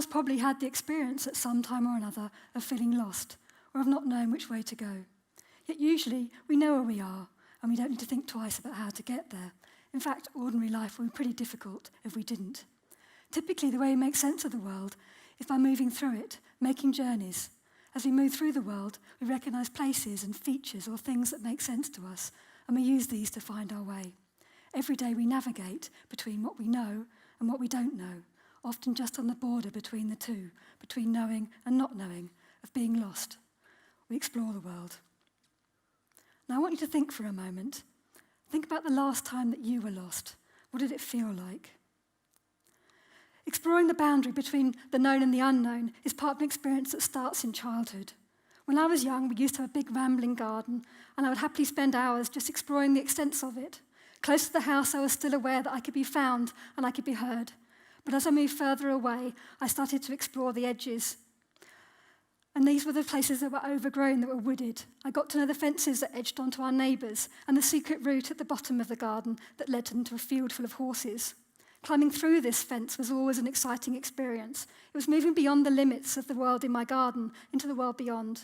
us probably had the experience at some time or another of feeling lost or of not knowing which way to go. Yet usually we know where we are and we don't need to think twice about how to get there. In fact, ordinary life would be pretty difficult if we didn't. Typically, the way we make sense of the world is by moving through it, making journeys. As we move through the world, we recognise places and features or things that make sense to us, and we use these to find our way. Every day we navigate between what we know and what we don't know, often just on the border between the two, between knowing and not knowing, of being lost. We explore the world. Now I want you to think for a moment. Think about the last time that you were lost. What did it feel like? Exploring the boundary between the known and the unknown is part of an experience that starts in childhood. When I was young, we used to have a big rambling garden, and I would happily spend hours just exploring the extents of it. Close to the house, I was still aware that I could be found and I could be heard. But as I moved further away, I started to explore the edges. And these were the places that were overgrown, that were wooded. I got to know the fences that edged onto our neighbours and the secret route at the bottom of the garden that led into a field full of horses. Climbing through this fence was always an exciting experience. It was moving beyond the limits of the world in my garden into the world beyond.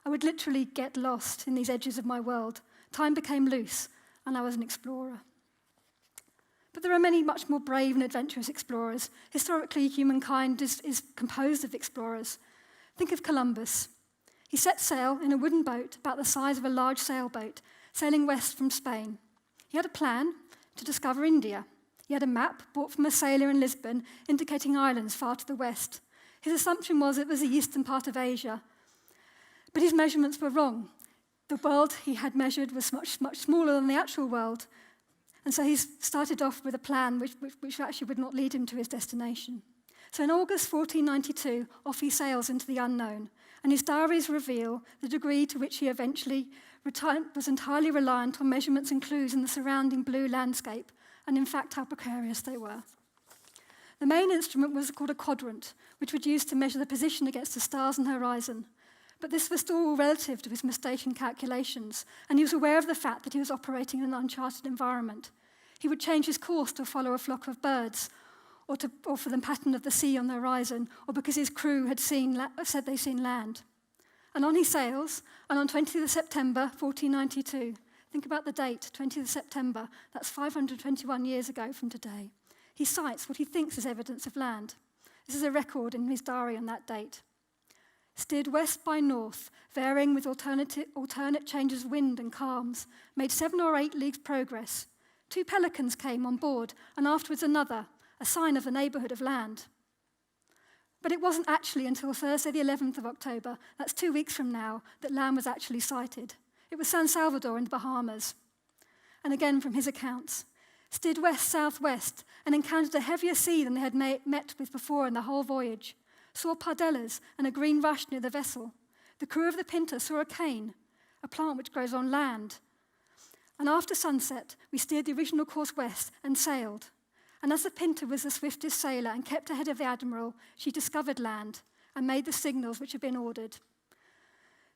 I would literally get lost in these edges of my world. Time became loose, and I was an explorer. But there are many much more brave and adventurous explorers. Historically, humankind is composed of explorers. Think of Columbus. He set sail in a wooden boat about the size of a large sailboat, sailing west from Spain. He had a plan to discover India. He had a map bought from a sailor in Lisbon indicating islands far to the west. His assumption was it was the eastern part of Asia. But his measurements were wrong. The world he had measured was much, much smaller than the actual world. And so he started off with a plan which actually would not lead him to his destination. So in August 1492, off he sails into the unknown, and his diaries reveal the degree to which he eventually was entirely reliant on measurements and clues in the surrounding blue landscape, and in fact how precarious they were. The main instrument was called a quadrant, which was used to measure the position against the stars and horizon. But this was still all relative to his mistaken calculations, and he was aware of the fact that he was operating in an uncharted environment. He would change his course to follow a flock of birds, or for the pattern of the sea on the horizon, or because his crew had said they'd seen land. And on he sails, and on 20th of September, 1492, think about the date, 20th of September, that's 521 years ago from today, he sights what he thinks is evidence of land. This is a record in his diary on that date. Steered west by north, varying with alternate changes of wind and calms, made 7 or 8 leagues progress. 2 pelicans came on board, and afterwards another, a sign of the neighbourhood of land. But it wasn't actually until Thursday the 11th of October, that's 2 weeks from now, that land was actually sighted. It was San Salvador in the Bahamas. And again from his accounts, steered west-southwest and encountered a heavier sea than they had met with before in the whole voyage. Saw pardellas and a green rush near the vessel. The crew of the Pinta saw a cane, a plant which grows on land. And after sunset, we steered the original course west and sailed. And as the Pinta was the swiftest sailor and kept ahead of the Admiral, she discovered land and made the signals which had been ordered.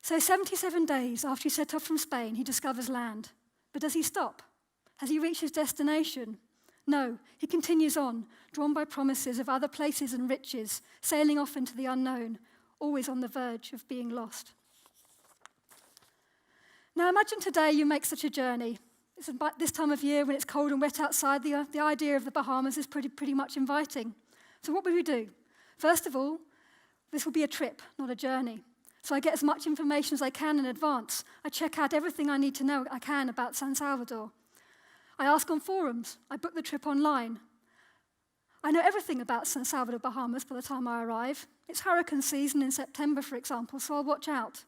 So 77 days after he set off from Spain, he discovers land. But does he stop? Has he reached his destination? No, he continues on, drawn by promises of other places and riches, sailing off into the unknown, always on the verge of being lost. Now imagine today you make such a journey. It's about this time of year when it's cold and wet outside, the idea of the Bahamas is pretty much inviting. So what would we do? First of all, this will be a trip, not a journey. So I get as much information as I can in advance. I check out everything I need to know I can about San Salvador. I ask on forums. I book the trip online. I know everything about San Salvador, Bahamas by the time I arrive. It's hurricane season in September, for example, so I'll watch out.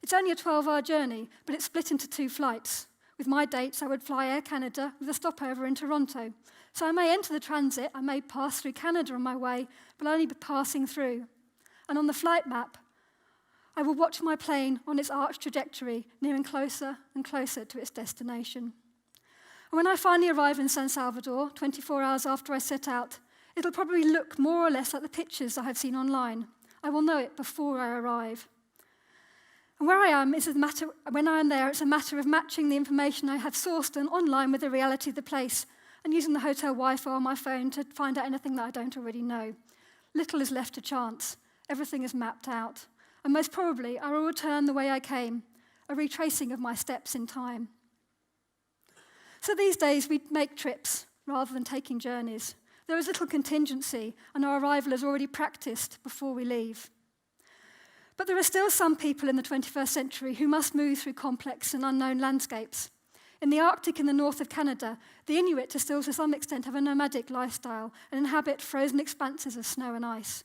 It's only a 12-hour journey, but it's split into 2 flights. With my dates, I would fly Air Canada with a stopover in Toronto. So I may enter the transit, I may pass through Canada on my way, but I'll only be passing through. And on the flight map, I will watch my plane on its arched trajectory, nearing closer and closer to its destination. And when I finally arrive in San Salvador, 24 hours after I set out, it'll probably look more or less like the pictures I have seen online. I will know it before I arrive. And where I am when I am there, it's a matter of matching the information I have sourced and online with the reality of the place and using the hotel Wi-Fi on my phone to find out anything that I don't already know. Little is left to chance. Everything is mapped out. And most probably, I will return the way I came, a retracing of my steps in time. So these days, we make trips rather than taking journeys. There is little contingency, and our arrival is already practiced before we leave. But there are still some people in the 21st century who must move through complex and unknown landscapes. In the Arctic in the north of Canada, the Inuit still to some extent have a nomadic lifestyle and inhabit frozen expanses of snow and ice.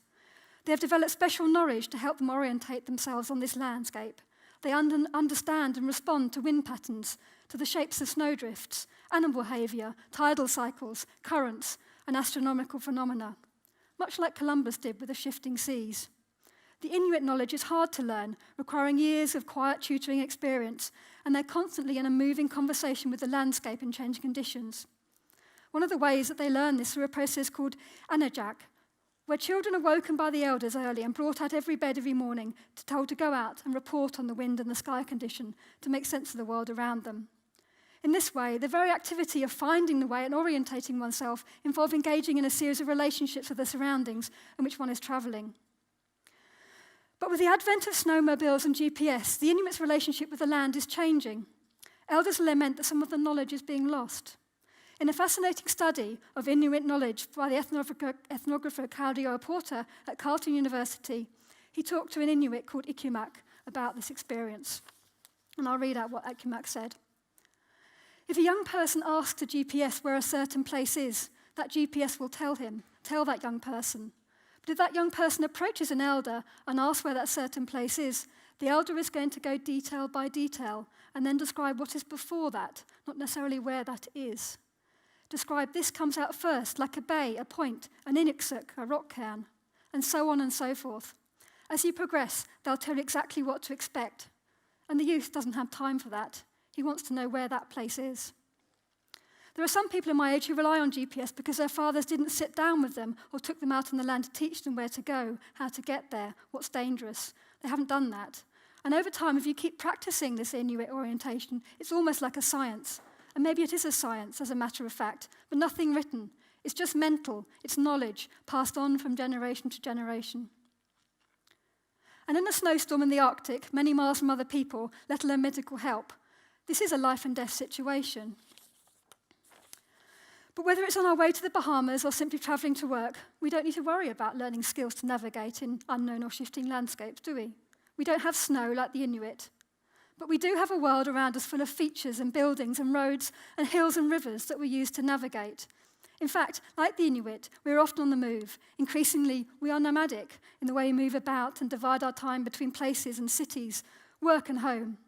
They have developed special knowledge to help them orientate themselves on this landscape. They understand and respond to wind patterns, to the shapes of snowdrifts, animal behaviour, tidal cycles, currents, and astronomical phenomena, much like Columbus did with the shifting seas. The Inuit knowledge is hard to learn, requiring years of quiet tutoring experience, and they're constantly in a moving conversation with the landscape and changing conditions. One of the ways that they learn this through a process called anajak, where children are woken by the elders early and brought out every bed every morning, told to go out and report on the wind and the sky condition to make sense of the world around them. In this way, the very activity of finding the way and orientating oneself involves engaging in a series of relationships with the surroundings in which one is travelling. But with the advent of snowmobiles and GPS, the Inuit's relationship with the land is changing. Elders lament that some of the knowledge is being lost. In a fascinating study of Inuit knowledge by the ethnographer Claudio Porter at Carleton University, he talked to an Inuit called Ikumak about this experience. And I'll read out what Ikumak said. If a young person asks a GPS where a certain place is, that GPS will tell that young person. But if that young person approaches an elder and asks where that certain place is, the elder is going to go detail by detail and then describe what is before that, not necessarily where that is. Describe this comes out first, like a bay, a point, an iniksuk, a rock cairn, and so on and so forth. As you progress, they'll tell you exactly what to expect. And the youth doesn't have time for that. He wants to know where that place is. There are some people in my age who rely on GPS because their fathers didn't sit down with them or took them out on the land to teach them where to go, how to get there, what's dangerous. They haven't done that. And over time, if you keep practicing this Inuit orientation, it's almost like a science. And maybe it is a science, as a matter of fact, but nothing written. It's just mental. It's knowledge passed on from generation to generation. And in a snowstorm in the Arctic, many miles from other people, let alone medical help, this is a life and death situation. But whether it's on our way to the Bahamas or simply travelling to work, we don't need to worry about learning skills to navigate in unknown or shifting landscapes, do we? We don't have snow like the Inuit. But we do have a world around us full of features and buildings and roads and hills and rivers that we use to navigate. In fact, like the Inuit, we are often on the move. Increasingly, we are nomadic in the way we move about and divide our time between places and cities, work and home.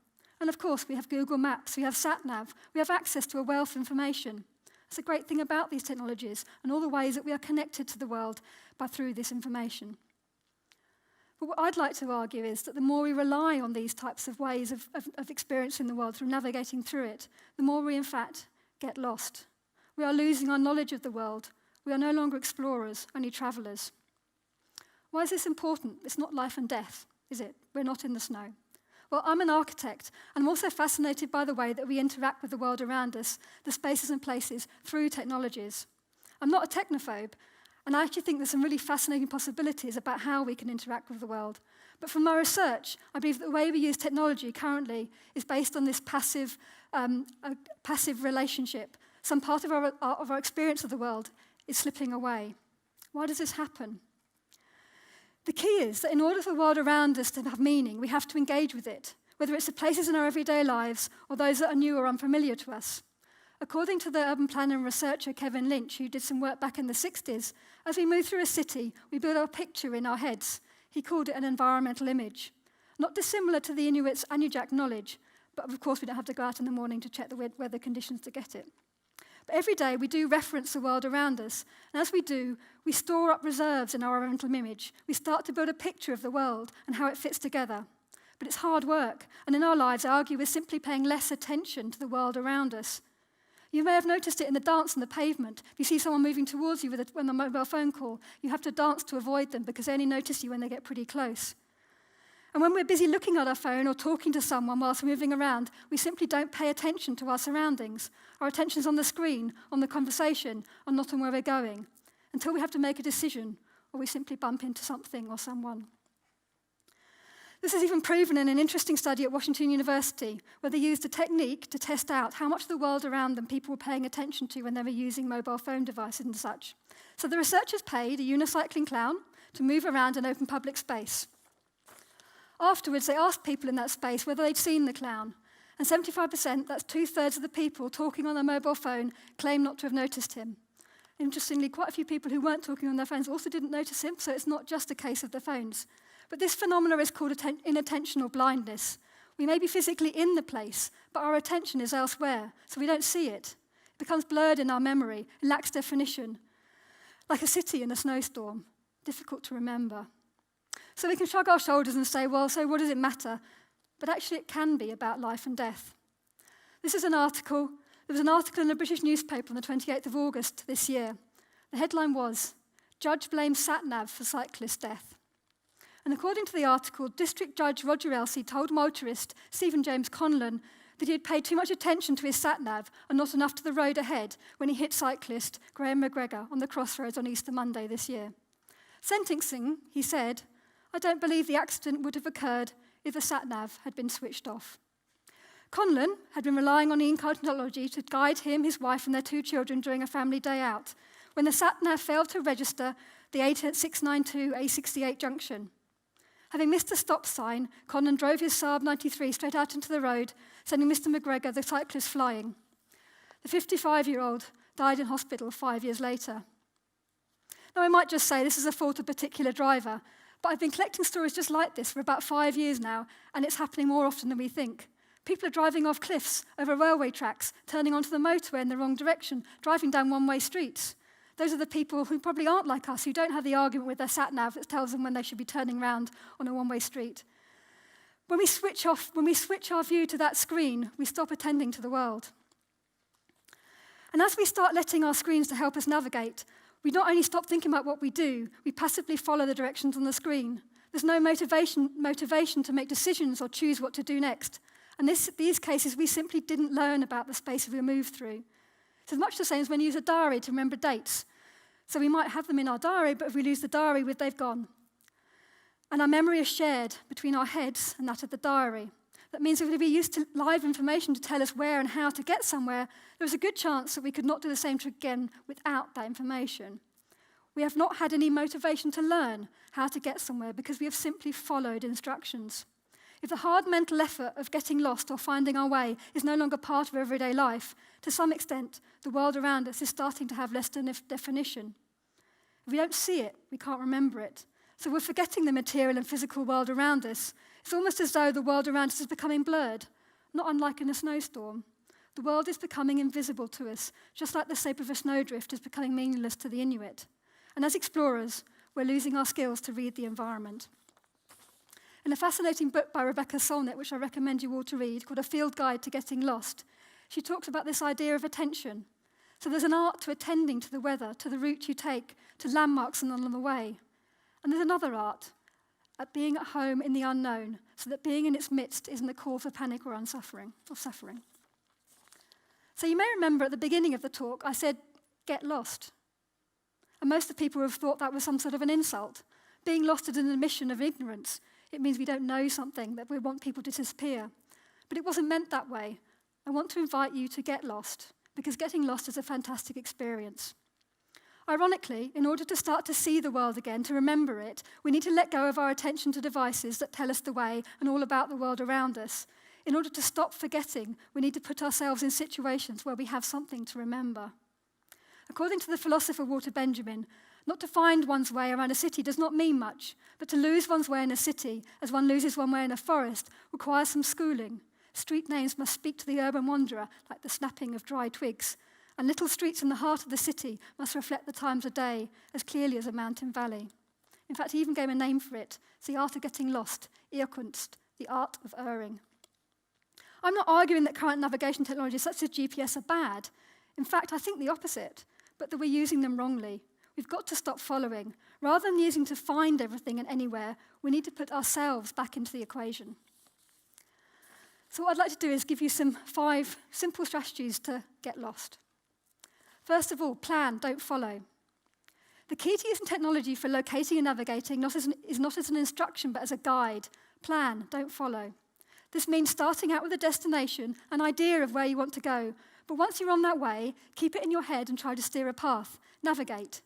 And of course, we have Google Maps, we have SatNav, we have access to a wealth of information. That's the great thing about these technologies and all the ways that we are connected to the world through this information. But what I'd like to argue is that the more we rely on these types of ways of experiencing the world, through navigating through it, the more we, in fact, get lost. We are losing our knowledge of the world. We are no longer explorers, only travellers. Why is this important? It's not life and death, is it? We're not in the snow. Well, I'm an architect, and I'm also fascinated by the way that we interact with the world around us, the spaces and places, through technologies. I'm not a technophobe, and I actually think there's some really fascinating possibilities about how we can interact with the world. But from my research, I believe that the way we use technology currently is based on this passive relationship. Some part of our experience of the world is slipping away. Why does this happen? The key is that in order for the world around us to have meaning, we have to engage with it, whether it's the places in our everyday lives or those that are new or unfamiliar to us. According to the urban planner and researcher Kevin Lynch, who did some work back in the 60s, as we move through a city, we build a picture in our heads. He called it an environmental image. Not dissimilar to the Inuit's Anujak knowledge, but of course we don't have to go out in the morning to check the weather conditions to get it. But every day we do reference the world around us, and as we do, we store up reserves in our mental image. We start to build a picture of the world and how it fits together. But it's hard work, and in our lives, I argue we're simply paying less attention to the world around us. You may have noticed it in the dance on the pavement. If you see someone moving towards you with a mobile phone call, you have to dance to avoid them because they only notice you when they get pretty close. And when we're busy looking at our phone or talking to someone whilst we're moving around, we simply don't pay attention to our surroundings. Our attention's on the screen, on the conversation, and not on where we're going, until we have to make a decision, or we simply bump into something or someone. This is even proven in an interesting study at Washington University, where they used a technique to test out how much of the world around them people were paying attention to when they were using mobile phone devices and such. So the researchers paid a unicycling clown to move around an open public space. Afterwards, they asked people in that space whether they'd seen the clown, and 75%, that's 2/3 of the people talking on their mobile phone, claimed not to have noticed him. Interestingly, quite a few people who weren't talking on their phones also didn't notice him, so it's not just a case of the phones. But this phenomenon is called inattentional blindness. We may be physically in the place, but our attention is elsewhere, so we don't see it. It becomes blurred in our memory, it lacks definition, like a city in a snowstorm, difficult to remember. So we can shrug our shoulders and say, well, so what does it matter? But actually it can be about life and death. This is an article. There was an article in a British newspaper on the 28th of August this year. The headline was, "Judge blames sat-nav for cyclist death." And according to the article, District Judge Roger Elsey told motorist Stephen James Conlon that he had paid too much attention to his sat-nav and not enough to the road ahead when he hit cyclist Graham McGregor on the crossroads on Easter Monday this year. Sentencing, he said, "I don't believe the accident would have occurred if the sat-nav had been switched off." Conlon had been relying on in-car technology to guide him, his wife and their 2 children during a family day out when the sat-nav failed to register the 692 A68 junction. Having missed a stop sign, Conlon drove his Saab 93 straight out into the road, sending Mr. McGregor, the cyclist, flying. The 55-year-old died in hospital 5 years later. Now, I might just say this is a fault of a particular driver, but I've been collecting stories just like this for about 5 years now, and it's happening more often than we think. People are driving off cliffs, over railway tracks, turning onto the motorway in the wrong direction, driving down one-way streets. Those are the people who probably aren't like us, who don't have the argument with their sat-nav that tells them when they should be turning round on a one-way street. When we switch our view to that screen, we stop attending to the world. And as we start letting our screens to help us navigate, we not only stop thinking about what we do, we passively follow the directions on the screen. There's no motivation to make decisions or choose what to do next. And these cases, we simply didn't learn about the space we move through. It's much the same as when you use a diary to remember dates. So we might have them in our diary, but if we lose the diary, they've gone. And our memory is shared between our heads and that of the diary. That means if we used to live information to tell us where and how to get somewhere, there was a good chance that we could not do the same trick again without that information. We have not had any motivation to learn how to get somewhere because we have simply followed instructions. If the hard mental effort of getting lost or finding our way is no longer part of everyday life, to some extent, the world around us is starting to have less definition. If we don't see it, we can't remember it. So we're forgetting the material and physical world around us. It's almost as though the world around us is becoming blurred, not unlike in a snowstorm. The world is becoming invisible to us, just like the shape of a snowdrift is becoming meaningless to the Inuit. And as explorers, we're losing our skills to read the environment. In a fascinating book by Rebecca Solnit, which I recommend you all to read, called A Field Guide to Getting Lost, she talks about this idea of attention. So there's an art to attending to the weather, to the route you take, to landmarks and along the way. And there's another art at being at home in the unknown, so that being in its midst isn't a call for panic or suffering. So you may remember at the beginning of the talk, I said, get lost. And most of the people have thought that was some sort of an insult. Being lost is an admission of ignorance. It means we don't know something, that we want people to disappear. But it wasn't meant that way. I want to invite you to get lost, because getting lost is a fantastic experience. Ironically, in order to start to see the world again, to remember it, we need to let go of our attention to devices that tell us the way and all about the world around us. In order to stop forgetting, we need to put ourselves in situations where we have something to remember. According to the philosopher Walter Benjamin, not to find one's way around a city does not mean much, but to lose one's way in a city, as one loses one way in a forest, requires some schooling. Street names must speak to the urban wanderer, like the snapping of dry twigs, and little streets in the heart of the city must reflect the times of day as clearly as a mountain valley. In fact, he even gave a name for it. It's the art of getting lost, Irrkunst, the art of erring. I'm not arguing that current navigation technologies such as GPS are bad. In fact, I think the opposite, but that we're using them wrongly. We've got to stop following. Rather than using to find everything and anywhere, we need to put ourselves back into the equation. So what I'd like to do is give you 5 simple strategies to get lost. First of all, plan, don't follow. The key to using technology for locating and navigating is not as an instruction, but as a guide. Plan, don't follow. This means starting out with a destination, an idea of where you want to go. But once you're on that way, keep it in your head and try to steer a path. Navigate.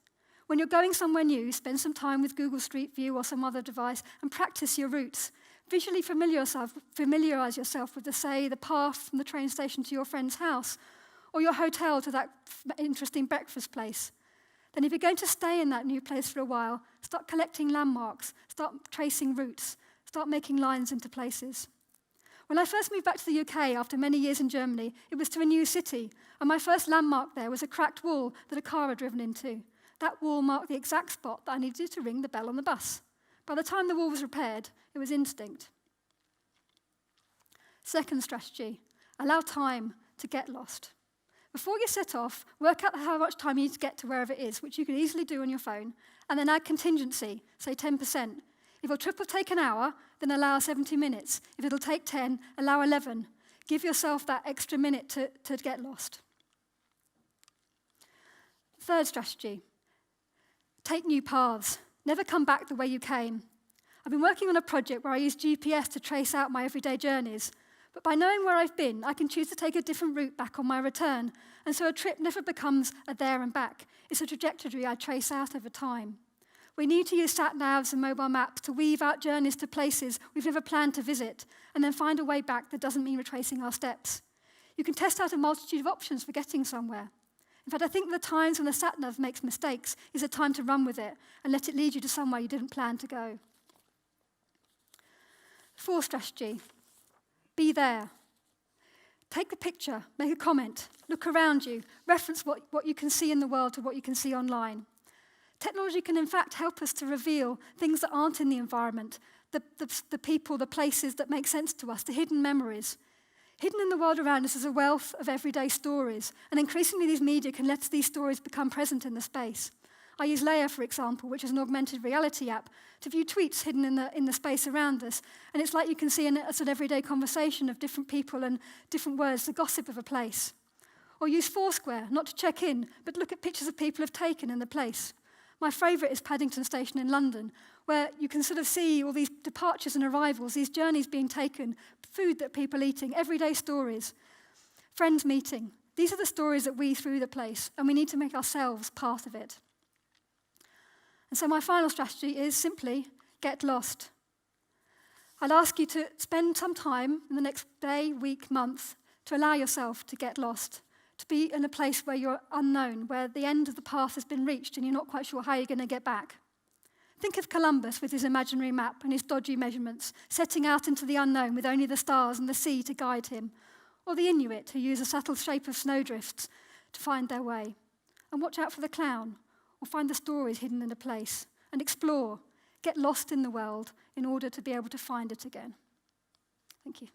When you're going somewhere new, spend some time with Google Street View or some other device and practice your routes. Visually familiarize yourself with, the path from the train station to your friend's house or your hotel to that interesting breakfast place. Then if you're going to stay in that new place for a while, start collecting landmarks, start tracing routes, start making lines into places. When I first moved back to the UK after many years in Germany, it was to a new city, and my first landmark there was a cracked wall that a car had driven into. That wall marked the exact spot that I needed to ring the bell on the bus. By the time the wall was repaired, it was instinct. Second strategy, allow time to get lost. Before you set off, work out how much time you need to get to wherever it is, which you can easily do on your phone, and then add contingency, say 10%. If your trip will take an hour, then allow 70 minutes. If it'll take 10, allow 11. Give yourself that extra minute to get lost. Third strategy, take new paths. Never come back the way you came. I've been working on a project where I use GPS to trace out my everyday journeys. But by knowing where I've been, I can choose to take a different route back on my return. And so a trip never becomes a there and back. It's a trajectory I trace out over time. We need to use sat-navs and mobile maps to weave out journeys to places we've never planned to visit, and then find a way back that doesn't mean retracing our steps. You can test out a multitude of options for getting somewhere. In fact, I think the times when the sat-nav makes mistakes is a time to run with it and let it lead you to somewhere you didn't plan to go. Fourth strategy, be there. Take a picture, make a comment, look around you, reference what you can see in the world to what you can see online. Technology can, in fact, help us to reveal things that aren't in the environment, the people, the places that make sense to us, the hidden memories. Hidden in the world around us is a wealth of everyday stories, and increasingly these media can let these stories become present in the space. I use Leia, for example, which is an augmented reality app, to view tweets hidden in the space around us, and it's like you can see it's an everyday conversation of different people and different words, the gossip of a place. Or use Foursquare, not to check in, but look at pictures of people have taken in the place. My favourite is Paddington Station in London, where you can sort of see all these departures and arrivals, these journeys being taken, food that people are eating, everyday stories, friends meeting. These are the stories that weave through the place, and we need to make ourselves part of it. And so my final strategy is simply get lost. I'd ask you to spend some time in the next day, week, month to allow yourself to get lost, to be in a place where you're unknown, where the end of the path has been reached and you're not quite sure how you're going to get back. Think of Columbus with his imaginary map and his dodgy measurements, setting out into the unknown with only the stars and the sea to guide him, or the Inuit who use a subtle shape of snowdrifts to find their way. And watch out for the clown, or find the stories hidden in a place, and explore, get lost in the world in order to be able to find it again. Thank you.